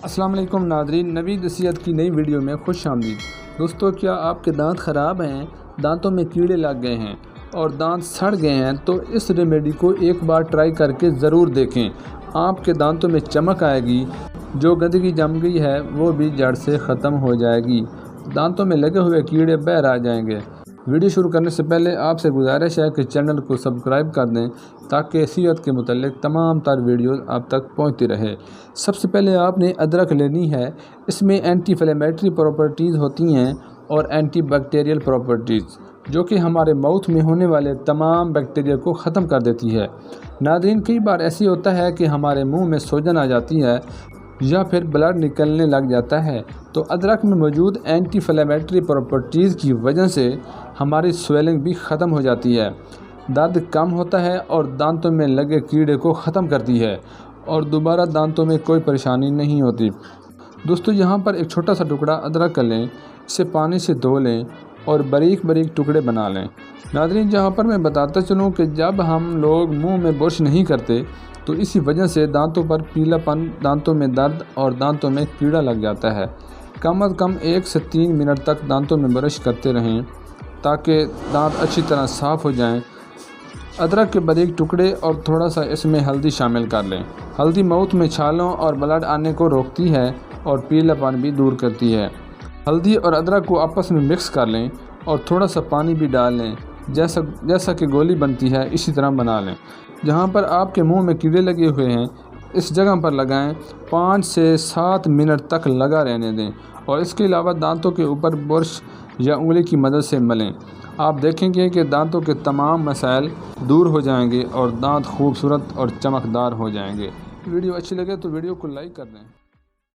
السلام علیکم ناظرین، نوید صحت کی نئی ویڈیو میں خوش آمدید۔ دوستو، کیا آپ کے دانت خراب ہیں، دانتوں میں کیڑے لگ گئے ہیں اور دانت سڑ گئے ہیں تو اس ریمیڈی کو ایک بار ٹرائی کر کے ضرور دیکھیں۔ آپ کے دانتوں میں چمک آئے گی، جو گندگی جم گئی ہے وہ بھی جڑ سے ختم ہو جائے گی، دانتوں میں لگے ہوئے کیڑے باہر آ جائیں گے۔ ویڈیو شروع کرنے سے پہلے آپ سے گزارش ہے کہ چینل کو سبسکرائب کر دیں تاکہ صحت کے متعلق تمام تر ویڈیوز آپ تک پہنچتی رہے۔ سب سے پہلے آپ نے ادرک لینی ہے۔ اس میں اینٹی انفلیمیٹری پراپرٹیز ہوتی ہیں اور اینٹی بیکٹیریل پراپرٹیز، جو کہ ہمارے ماؤتھ میں ہونے والے تمام بیکٹیریا کو ختم کر دیتی ہے۔ ناظرین، کئی بار ایسی ہوتا ہے کہ ہمارے منہ میں سوجن آ جاتی ہے یا پھر بلڈ نکلنے لگ جاتا ہے، تو ادرک میں موجود اینٹی انفلیمیٹری پراپرٹیز کی وجہ سے ہماری سویلنگ بھی ختم ہو جاتی ہے، درد کم ہوتا ہے اور دانتوں میں لگے کیڑے کو ختم کرتی ہے اور دوبارہ دانتوں میں کوئی پریشانی نہیں ہوتی۔ دوستو، یہاں پر ایک چھوٹا سا ٹکڑا ادرک کر لیں، اسے پانی سے دھو لیں اور باریک باریک ٹکڑے بنا لیں۔ ناظرین، جہاں پر میں بتاتا چلوں کہ جب ہم لوگ منہ میں برش نہیں کرتے تو اسی وجہ سے دانتوں پر پیلا پن، دانتوں میں درد اور دانتوں میں کیڑا لگ جاتا ہے۔ کم از کم 1 سے 3 منٹ تک دانتوں میں برش کرتے رہیں تاکہ دانت اچھی طرح صاف ہو جائیں۔ ادرک کے باریک ٹکڑے اور تھوڑا سا اس میں ہلدی شامل کر لیں۔ ہلدی ماؤتھ میں چھالوں اور بلڈ آنے کو روکتی ہے اور پیلا پن بھی دور کرتی ہے۔ ہلدی اور ادرک کو آپس میں مکس کر لیں اور تھوڑا سا پانی بھی ڈال لیں، جیسا کہ گولی بنتی ہے اسی طرح بنا لیں۔ جہاں پر آپ کے منہ میں کیڑے لگے ہوئے ہیں اس جگہ پر لگائیں، 5 سے 7 منٹ تک لگا رہنے دیں اور اس کے علاوہ دانتوں کے اوپر برش یا انگلی کی مدد سے ملیں۔ آپ دیکھیں گے کہ دانتوں کے تمام مسائل دور ہو جائیں گے اور دانت خوبصورت اور چمکدار ہو جائیں گے۔ ویڈیو اچھی لگے تو ویڈیو کو لائک کر دیں۔